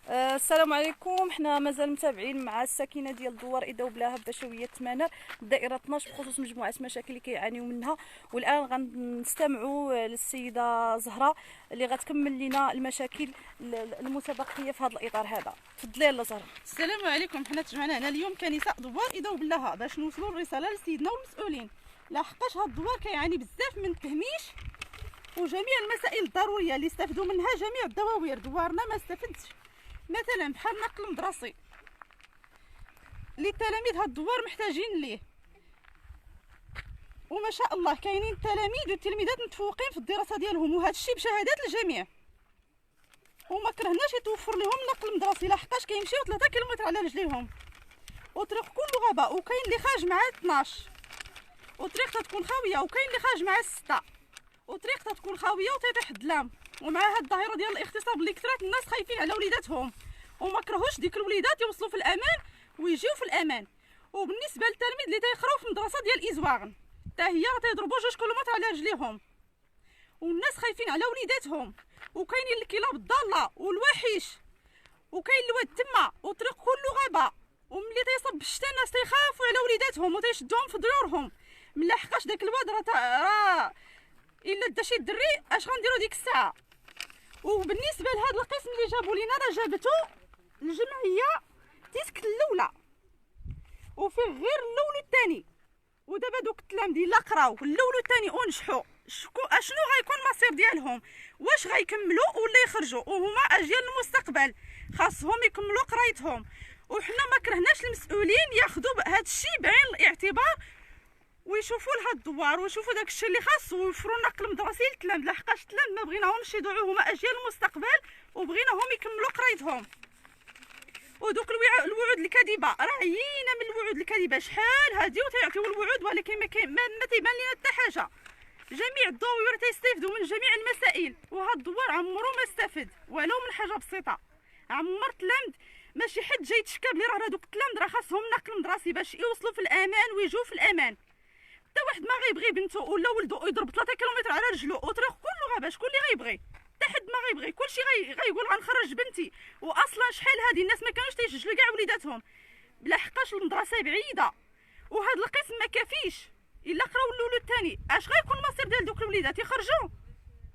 السلام عليكم. حنا مازال متابعين مع الساكنه ديال دوار اذا وبلاها بشويه تمانر الدائره 12 بخصوص مجموعه مشاكل اللي كيعانيو منها. والان غنستمعوا للسيده زهره اللي غتكمل لنا المشاكل المتبقيه في هذا الاطار هذا. تفضلي يلا زهره. السلام عليكم. حنا تجمعنا هنا اليوم كنساء دوار اذا وبلاها باش نوصلوا الرساله لسيدنا والمسؤولين، لحقاش هذا الدوار كيعاني بزاف من التهميش وجميع المسائل الضروريه اللي استفدوا منها جميع الدواوير. دوارنا ما استفدش مثلا بحال نقل مدرسي اللي التلاميذ هاد الدوار محتاجين ليه، وما شاء الله كاينين التلاميذ والتلميذات متفوقين في الدراسه ديالهم، وهذا الشيء بشهادات الجميع. وما كرهناش يتوفر لهم نقل مدرسي لحقاش كيمشيو 3 كيلومتر على رجليهم، وطريق كله غابه، وكاين اللي خارج مع 12 وطريق تتكون خاويه، وكاين اللي خارج مع 6 وطريق تتكون خاويه وتيطيح الظلام. ومع هاد الظاهره ديال الاغتصاب اللي كثرات الناس خايفين على وليداتهم وما كرهوش ديك الوليدات يوصلوا في الامان ويجيو في الامان. وبالنسبه للتلاميذ اللي تيقراو في المدرسه ديال ايزواغن حتى هي تيضربوا 2 كيلومتر على رجليهم، والناس خايفين على وليداتهم. وكاينين الكلاب الضاله والوحش، وكاين الواد تما وطريق كله غابه، وملي تيصب الشتا الناس تيخافوا على وليداتهم وتيشدوهم في ديورهم. من لحقاش داك الواد راه الا دا شي دري اش غنديروا ديك الساعه. وبالنسبه لهذا القسم اللي جابوا لينا راه جابته الجمعيه تيسك الاولى، وفيه غير الاول والثاني. ودابا دوك التلاميذ الا قراو الاول والثاني ونجحوا اشنو غيكون المصير ديالهم؟ واش غيكملوا ولا يخرجوا؟ وهما اجيال المستقبل خاصهم يكملوا قرايتهم. وحنا ما كرهناش المسؤولين ياخذوا هذا الشيء بعين الاعتبار ويشوفوا لهاد الدوار ويشوفوا داك الشيء اللي خاص ويوفروا نقل مدرسي للتلاميذ، لحقاش التلاميذ ما بغيناهمش يضيعوا، هما اجيال المستقبل وبغيناهم يكملوا قرايتهم. ودوك الوعود الكاذبه راه عيينا من الوعود الكاذبه، شحال هادي وتيعطيو الوعود ولكن ما تيبان لنا حتى حاجه. جميع الدوائر تيستافدوا من جميع المسائل، وهاد الدوار عمرو ما استفد ولو من حاجه بسيطه. عمر التلاميذ ماشي حد جاي يتشكى بلي راه دوك التلاميذ راه خاصهم نقل مدرسي باش يوصلوا في الامان ويجوا في الامان. حتى واحد ما غيبغي بنته ولا ولده يضرب 3 كيلومتر على رجله وطريق كله غابه، شكون اللي غيبغي؟ حتى حد ما غيبغي، كلشي غيقول غنخرج بنتي. واصلا شحال هذه الناس ما كانوش تيسجلوا كاع وليداتهم بلحقاش المدرسه بعيده، وهذا القسم ما كافيش. الا قراو الاول والثاني اش غيكون المصير ديال دوك الوليدات؟ يخرجوا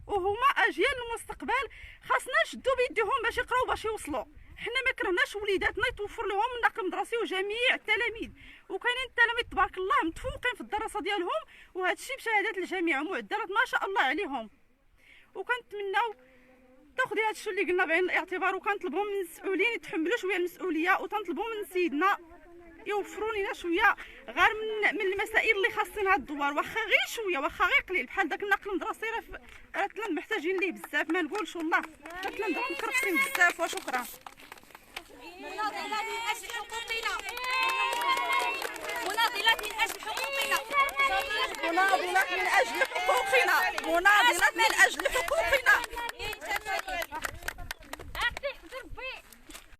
وهما اجيال المستقبل، خاصنا نشدوا بيديهم باش يقراو باش يوصلوا. حنا ما كرهناش وليداتنا يتوفر لهم النقل مدرسي وجميع التلاميذ، وكاينين التلاميذ تبارك الله متفوقين في الدراسه ديالهم، وهذا الشيء بشهادات الجميع ومعدلات ما شاء الله عليهم. وكنتمناو تاخذي هذا الشيء اللي قلنا بعين الاعتبار، وكنطلبوا من المسؤولين يتحملوا شويه المسؤوليه، وتنطلبوا من سيدنا يوفروا لنا شويه غير من المسائل اللي خاصين هاد الدوار، واخا غير شويه واخا غير قليل، بحال داك النقل المدرسي راه التلاميذ محتاجين ليه بزاف ما نقولش والله. التلاميذ راهم مكرفسين بزاف. وشكرا. مناضلات من اجل حقوقنا، مناضلات من اجل حقوقنا، مناضلات من اجل حقوقنا، مناضلات من اجل حقوقنا.